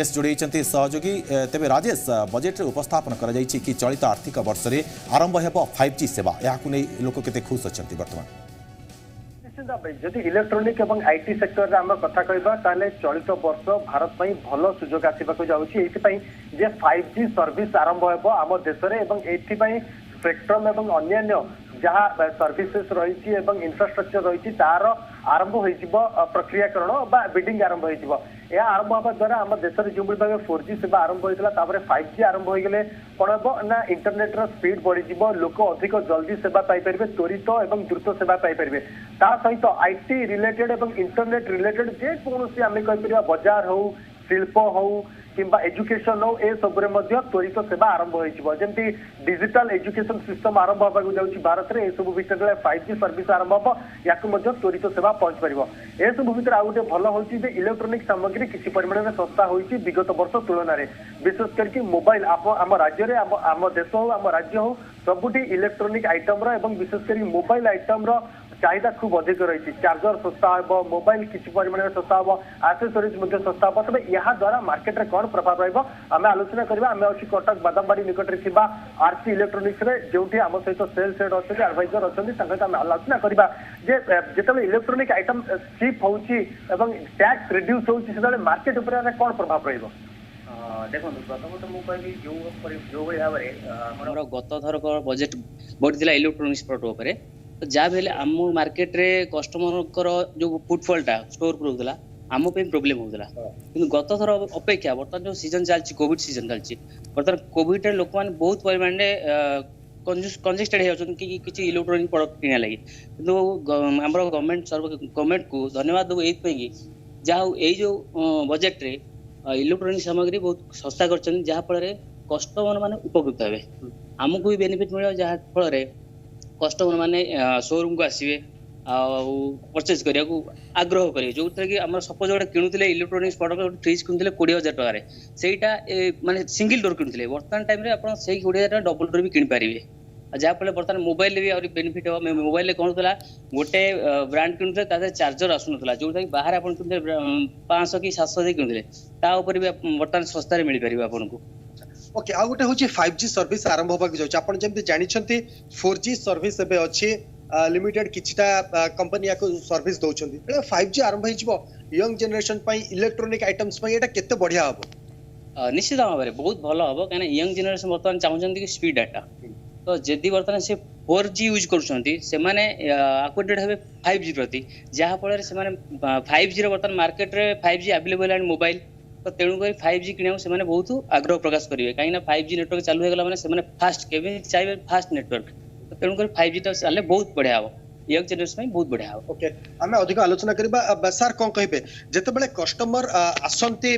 जोड़ी सहयोगी तेज राजेश बजेट उपस्थापन कर कि चलित आर्थिक वर्ष में आरंभ हो 5G सेवा या लोक के खुश अच्छा बर्तमान निश्चित भाई जदि इलेक्ट्रोनिक और आईटी सेक्टर आम कथा कहबा चलित वर्ष भारत में भल सुजोग आसवाक जाऊँगी 5G सर्विस आरंभ हो आम देश में स्पेक्ट्रम और अन्य जहाँ सर्विसेस रही इंफ्रास्ट्रक्चर रही तार आरंभ हो प्रक्रियाकरण बिल्डिंग आरंभ हो आरंभ होगा द्वारा आम देश में जो भाव 4G सेवा आरंभ होता 5G आरंभ होगले कौन हम ना इंटरनेट स्पीड बढ़ी लोक अधिक जल्दी सेवा पाइपर त्वरित और द्रुत सेवा पाइपर ता सहित आईटी रिलेटेड और इंटरनेट रिलेटेड जेकोसी आम कहीपर बजार हो शिल्प हो किंबा एजुकेशन हो ए सब त्वरित सेवा आरंभ होती डिजिटल एजुकेशन सिस्टम आरंभ होगा जाऊँगी भारत में सब भितर 5G सर्विस आरंभ हो या त्वरित सेवा पहुंच पार ए सब भितर आउ गए भल हो इलेक्ट्रोनिक सामग्री किसी परिमाण में सस्ता होती विगत वर्ष तुलन में विशेष करके मोबाइल आम राज्य में आम देश हो आम राज्य हो सबुठी इलेक्ट्रोनिक आइटम विशेषकर मोबाइल आइटम चाहिदा खूब अधिक रही चार्जर सस्ता हे मोबाइल किसी परिमाण में सस्ता हे आक्सेसरीज सस्ता हे तेज यहाँ द्वारा मार्केट में कौन प्रभाव रही आलोचना करवा आम अच्छी कटक बादामबाड़ी निकट में आरसी इलेक्ट्रोनिक्स जो आम सहित सेल्स हेड अच्छे एडभाइजर अच्छा आम आलोचना करवा जो electronic item chip tax reduce हो मार्केट उपर कौन प्रभाव रही देखो प्रथम मुझे जो भाव में गत थरक बजेट बढ़ी इलेक्ट्रोनिक्स प्रडक्ट तो जहाँ भी आम मार्केट रे कस्टमर जो फुटफॉलटा स्टोर करूला आम प्रोब्लेम होता कि गत थर अपेक्षा बर्तमान जो सीजन चलती कोविड सीजन चलती बर्तमान कोविड रे लोक मैंने बहुत परिमाण कंजेस्टेड होती किसी इलेक्ट्रोनिक प्रोडक्ट किना लगी किंतु आम गवर्नमेंट को धन्यवाद देव ये जहाँ जो बजेट रे इलेक्ट्रोनिक सामग्री बहुत सस्ता कर जहाँफल कस्टमर मैंने उपकृत हे आमको भी बेनिफिट मिले जहाँफल कस्टमर मैंने शोरूम को आसवे परचेज करने को आग्रह करेंगे जो कि आम सपोज गोटे किणुले इलेक्ट्रोनिक्स प्रोडक्ट गोटे फ्रिज किणुले 20,000 टकर से माने सिंगल डोर किणुले बर्तमान टाइम रे आप 20,000 डबल डोर भी किपारे जहाँफल बर्तमान मोबाइल भी आहरी बेनिफिट हो मोबाइल कौन था गोटे ब्रांड किणुले चार्जर आसूना जोटा कि बाहर आप 500 कि 700 किणुले भी बर्तमान सस्तार मिल पार आपको ओके आ गोटे होची 5G सर्विस आरंभ होबा जाउछ आपण जेमति जानिछंती 4G सर्विस एबे अछि लिमिटेड किछटा कंपनी याको सर्विस दउछंती 5G आरंभ हिजबो यंग जनरेशन पई इलेक्ट्रोनिक आइटम्स पई एटा केते बढ़िया हबो निश्चित भाव में बहुत भल हम कहीं यंग जनरेशन बर्तमान चाहते कि स्पीड डाटा तो जदि बर्तमान से 4G यूज करने आक्वेटेड हे 5G प्रति जहाँफल से 5G बर्तमान मार्केट रे 5G अवेलेबल है मोबाइल तो तेणुक 5G किणा से बहुत आग्रह प्रकाश करेंगे कहीं 5G नेटवर्क चालू होगा मैंने फास्ट के चाहिए फास्ट नेटवर्क तो तेणुक 5G तो चले बहुत बढ़िया हम यंग जनरेशन बहुत बढ़िया हम ओके आम अधिक आलोचना करबा सर कौन कहे जिते कस्टमर आसंती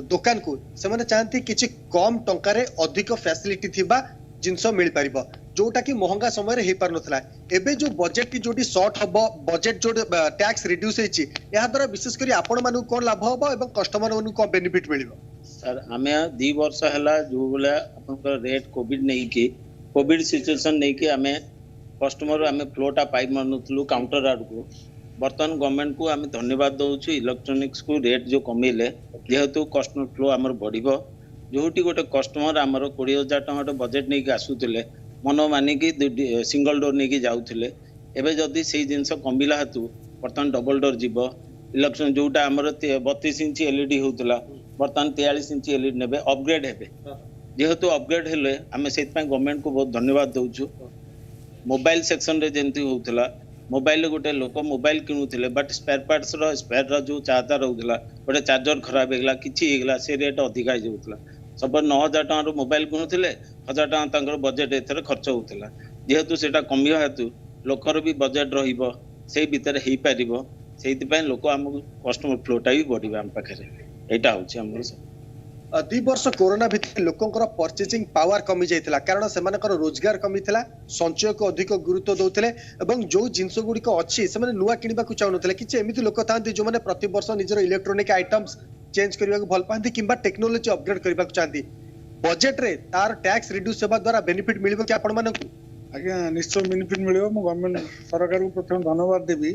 दुकान को से चाहती किसी कम टंकार अधिक फैसिलिटी थिबा जिनस मिल पारिबो जोटा कि महंगा समय हे पार नथला एबे जो बजेट की जोटी शॉर्ट हबो बजेट जो टैक्स रिड्यूस हेची या द्वारा विशेष करी आपण मानु कोन लाभ हबो एवं कस्टमर मानु को बेनिफिट मिलिबो सर हमें 2 वर्ष हला जो बोला आपन रेट कोविड नहीं की कोविड सिचुएशन नहीं की हमें कस्टमर हमें फ्लोटा पाइ मानुतलु काउंटर आड़ को बर्तमान गवर्नमेंट को हमें धन्यवाद दउछु इलेक्ट्रॉनिक्स को रेट जो कमेले जेहेतु कस्टमर फ्लो हमर बढ़िबो जोटी गोटे कस्टमर आमर 20,000 टଙ୍କା बजेट नहीं आसुले मन मानिक सिंगल डोर नहीं जाऊे एवं जदि से जिनस कमिला हेतु बर्तमान डबल डोर जीव इलेक्ट्रोन जोटा आमर 32 इंच LED होता बर्तमान 43 इंच LED ने अपग्रेड हे जेहेतु अपग्रेड हेले आम से गवर्नमेंट को बहुत धन्यवाद दउछु मोबाइल सेक्शन रे जेंति होता मोबाइल गोटे लोक मोबाइल किणुले बट स्पेयर पार्ट्स स्पेयर जो चाहता रोला गोटे चार्जर खराब होगा किसी से रेट अधिक होता सब 9,000 टଙ୍କା मोबाइल किणुले 1,000 टଙ୍କା बजेट एथर खर्च होता जेहेतु से कमिया हेतु लोकर भी बजेट रहिबो से भितर हो पार से लोक आम कस्टमर फ्लोटा भी बढ़िया आम पाखे यहाँ हूँ 2 वर्ष कोरोना भितर लोकंकर परचेजिंग पावर कमी जाइथिला कारण सेमानकर रोजगार कमी थिला संचय को अधिक गुरुत्व दउथिले एवं जो जिंस गुडी को अछि से माने नुवा किनिबा को चाहनथिले किछि एमिति लोक थांती जो माने प्रति वर्ष निजर इलेक्ट्रॉनिक आइटम्स चेंज करबा को भल पांती किंबा टेक्नोलॉजी अपग्रेड करबा को चाहती बजेट रे तार टैक्स रिड्यूस हेबा द्वारा बेनिफिट मिलिबो कि आपण मानकु आज्ञा निश्चय बेनिफिट मिलिबो मु गवर्नमेंट सरकार को प्रथम धन्यवाद देबी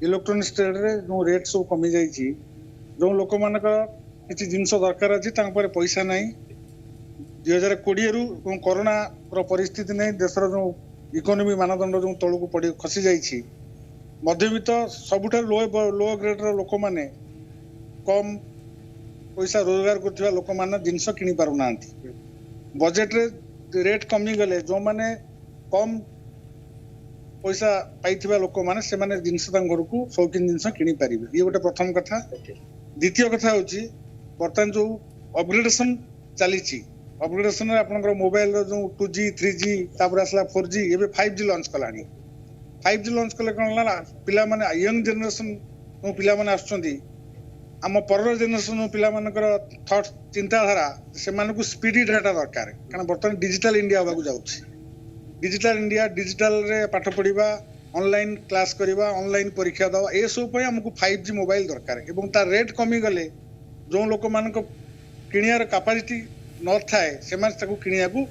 इलेक्ट्रॉनिक्स ट्रेड रे जो रेट सब कमी जाइछि जो लोक मानक କିଛି ଜିନିଷ ଦରକାର ଅଛି ତାଙ୍କ ପାଖରେ ପଇସା ନାହିଁ 2020 ରୁ କରୋନା ପରିସ୍ଥିତି ନେଇ ଦେଶର ଯୋଉ ଇକୋନୋମି ମାନଦଣ୍ଡ ଯୋଉ ତଳକୁ ପଡି ଖସି ଯାଇଛି ମଧ୍ୟବିତ୍ତ ସବୁଠାରୁ लो ଗ୍ରେଡର ଲୋକମାନେ କମ ପଇସା ରୋଜଗାର କରୁଥିବା ଲୋକମାନେ ଜିନିଷ କିଣି ପାରୁନାହାନ୍ତି ବଜେଟରେ ରେଟ୍ କମିଗଲେ ଯୋଉମାନେ କମ ପଇସା ପାଇଥିବା ଲୋକମାନେ ସେମାନେ ଜିନିଷ ତାଙ୍କ ଘରକୁ ସୌକିନ ଜିନିଷ କିଣି ପାରିବେ ଇଏ ଗୋଟେ ପ୍ରଥମ କଥା ଦ୍ୱିତୀୟ କଥା ହଉଛି ବର୍ତ୍ତମାନ ଯୋଉ ଅପଗ୍ରେଡେସନ ଚାଲିଛି ଅପଗ୍ରେଡେସନ ରେ ଆପଣଙ୍କର ମୋବାଇଲର ଯୋଉ 2G 3G ତାପରେ ଆସିଲା 4G ଏବେ 5G ଲଞ୍ଚ କଲାଣି 5G ଲଞ୍ଚ କଲେ କଣ ହେଲା ପିଲାମାନେ ୟଙ୍ଗ ଜେନେରେସନ ପିଲାମାନେ ଆସୁଛନ୍ତି ଆମ ପରର ଜେନେରେସନ ପିଲାମାନଙ୍କର ଥଟ୍ ଚିନ୍ତାଧାରା ସେମାନଙ୍କୁ ସ୍ପିଡି ଡାଟା ଦରକାର କାରଣ ବର୍ତ୍ତମାନ ଡିଜିଟାଲ ଇଣ୍ଡିଆ ହେବାକୁ ଯାଉଛି डिजिटल इंडिया डिजिटल रे पाठ पढ़ा ऑनलाइन क्लास करवा ऑनलाइन परीक्षा दवा ए सब पे हमको 5G मोबाइल दरकार एवं तार रेट कमी गले जो लोक मान किनियार कैपेसिटी न थाए से किनिया को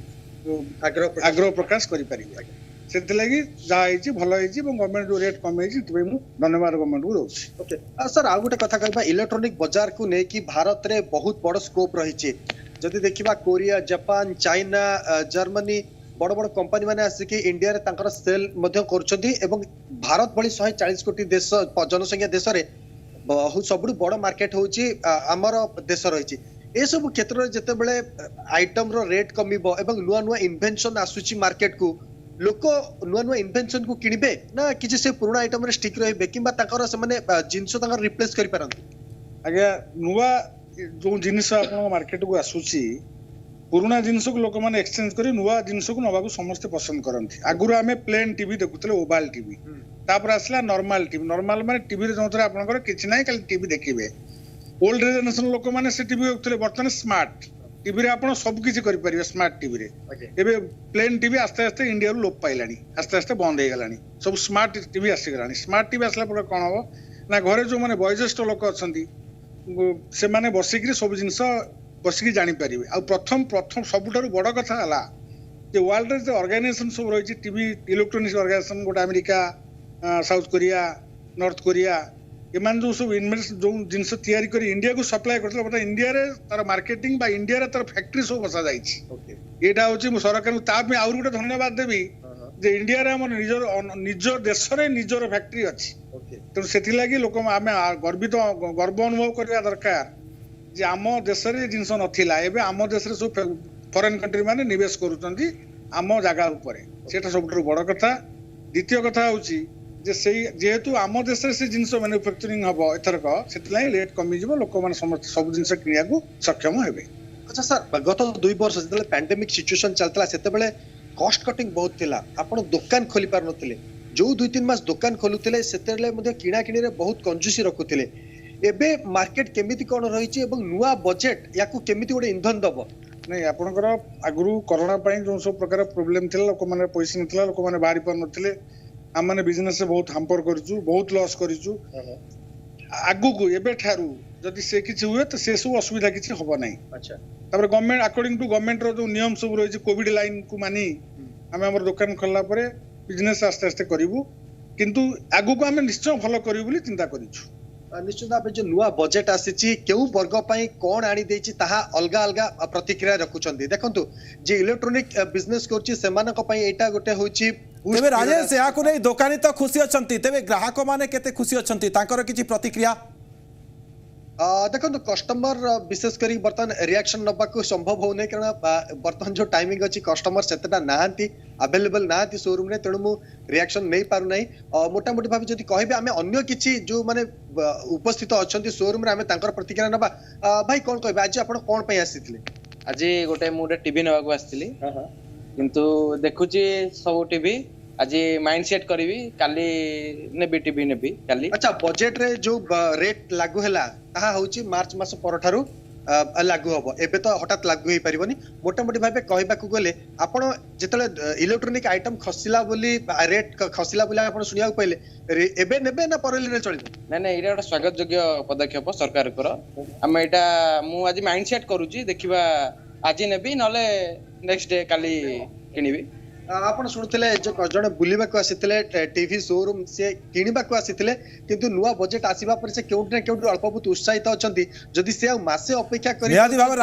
आग्रह प्रकाश करि परिबे सेति लागि जा हेची भलो हेची एवं गवर्नमेंट जो रेट कम हेची तबे मु धन्यवाद गवर्नमेंट को दोछि ओके सर आ गोटे कथा कहबा इलेक्ट्रॉनिक बाजार को नै कि भारत रे बहुत बड़ स्कोप रही छे जदि देखिबा कोरिया जापान चाइना जर्मनी बड़ बड़ कंपनी माने आसिकी इंडिया रे तांकर सेल मध्य करछथि एवं भारत भली 140 कोटी देश जनसंख्या देश रे बहुत सबुठ बड़ मार्केट होची हमर देश रहिछि ए सब क्षेत्र रे जते बेले आइटम रो रेट कमिबो एवं नुवा नुवा इन्वेंशन आसुची मार्केट को लोक नुवा नुवा इन्वेंशन को किनिबे ना किछि से पुराना आइटम रे स्टिक रहबे किबा तांकर से माने जिंसो तांकर रिप्लेस करि परंती आगे नुवा जो जिनिस आपन मार्केट को आसुची पुराना जिनस को लोक मैंने एक्सचेंज कर नुआ जिनस को नवा समस्ते पसंद करती आगुरी आम प्लेन टीवी देखुले ओवाल टीवी तापर आसला नॉर्मल टीवी नॉर्मल माने टीवी रे जोंतरे आपनकर किछि नाही खाली टीवी देखिबे ओल्ड जनरेशन लोक माने से टीवी देखुले बर्तमान स्मार्ट टीवी रे आपण सब किछि करि परिबे स्मार्ट टीवी रे एबे प्लेन टीवी आस्ते आस्ते इंडिया रो लोप पाइलानी आस्ते आस्ते बंद हे गलानी सब स्मार्ट टीवी आसी गलानी स्मार्ट टीवी आसला पर कोन हो ना घरे जो माने वयोज्येष्ठ लोक अछंती से माने बसिकरी सब जिंस बसिकी जानी पारिबे आ प्रथम सबुठारु बड़ कथा हला जे वर्ल्ड रे ऑर्गेनाइजेशन सब रही टीवी इलेक्ट्रॉनिक्स ऑर्गेनाइजेशन गोटे America south Korea north Korea एमान जो सब इन्वेस्ट जो जिंस तयारी करी इंडिया को सप्लाई करथला बता इंडिया रे तार मार्केटिंग बा इंडिया रे तार फैक्ट्री सब बसा जाईछि एटा होछि मु सरकार को ता में आउर गोटे धन्यवाद देबी जे इंडिया रे हमर निज देश रे निजर फैक्ट्री अछि तो सेथि लागि लोक आमे गर्व अनुभव करबा दरकार जे आम देश रे जिनस नथिला एबे आम देश रे सब फॉरेन कंट्री माने निवेश करूचंती आम जगह ऊपर सेटा सबठु बड़ कथा द्वितीय कथा होची जे सेही जेहेतु आम देश रे से जिनस मैन्युफैक्चरिंग हबो एथरक सेतलाई रेट कमी जिवो लोक माने समस्त सब जिनस किनिया को सक्षम हेबे अच्छा सर गत 2 वर्ष जतले पैंडेमिक सिचुएशन चलतला सेते बेले कॉस्ट कटिंग बहुत थिला आपण दुकान खोली पार नथिले जो 2-3 मास दुकान खोलुथिले सेतेले मध्ये किणा किणी रे बहुत कंजूसी रखुथिले एबे मार्केट केमिति कोन रही छि एवं नुवा बजेट याकू केमिति गोटे इंधन दबो नहीं आपनकर आगुरु कोरोना पई जो सब प्रकार प्रॉब्लम थिला लोक माने पैसा नथिला लोक माने बाहरी पर नथिले हम माने बिजनेस से बहुत हैम्पर करछु बहुत लॉस करछु आगु को एबे ठारू जदि से किछि हुए तो से सब असुविधा किछि होबो नाही अच्छा तापर गवर्नमेंट अकॉर्डिंग टू गवर्नमेंट रो जो नियम सब रही छि कोविड लाइन को मानी हम हमर दुकान खोलला परे बिजनेस आस्ते आस्ते करिवु किंतु आगु को हम निश्चय फॉलो करिवु बोली चिंता करिछु निश्चित भाव जो नुआ बजेट आसी केउ वर्ग पई कोन आनी देछि ताहा अलगा अलगा प्रतिक्रिया रखुचंदी देखंतु जे इलेक्ट्रॉनिक बिजनेस करछि सेमानक पई एटा गोटे होछि तेबे राजेश याकु नै दुकानी तो खुशी अछंती तेबे ग्राहक माने केते खुशी अछंती तांकर किछि प्रतिक्रिया देखो कस्टमर विशेष करी बर्तमान रिएक्शन नबा को संभव हो नै कारण बर्तमान जो टाइमिंग अछि कस्टमर सेतटा नाहंती अवेलेबल नाहंती शोरूम रे तेणु मु रिएक्शन नै पारु नै मोटा मोटी भाबी जदी कहबे आमे अन्य किछि जो माने उपस्थित अछंती शोरूम रे आमे तांकर प्रतिक्रिया नबा भाई कोन कहबे आज आपण कोन पई आसीथिले आज गोटे मुटे टीवी नबा को आसीथिली किंतु देखुची सब टीवी आज माइंड सेट करी काली नेबी टीवी नेबी काली अच्छा बजेट रे जो रेट लागू हैला ताहा होची मार्च मास परठारु लागू हबो एबे तो हठात लागू हे परिबनी मोटा मोटी भाबे कहबा को गले आपण जेतले इलेक्ट्रॉनिक आइटम खसिला बोली रेट खसिला बोली आपण सुनिया पहिले एबे नेबे ना परले रे चली नै नै एटा स्वागत योग्य पदक्षेप सरकार कर हम एटा मु आज माइंड सेट करूची देखिबा आज नेबी नले नेक्स्ट डे काली किनिबी ଆପଣ ଶୁଣୁଥିଲେ ଜଣେ ବୁଲିବାକୁ ଆସିଥିଲେ ଟିଭି ଶୋରୁମ ସେ କିଣିବାକୁ ଆସିଥିଲେ କିନ୍ତୁ ନୂଆ ବଜେଟ ଆସିବା ପରେ ସେ କେଉଁଠି ନା କେଉଁଠି ଅଳ୍ପ ବହୁତ ଉତ୍ସାହିତ ଅଛନ୍ତି ଯଦି ସେ ଆଉ ମାସେ ଅପେକ୍ଷା କରି ନିହାତି ଭାବରେ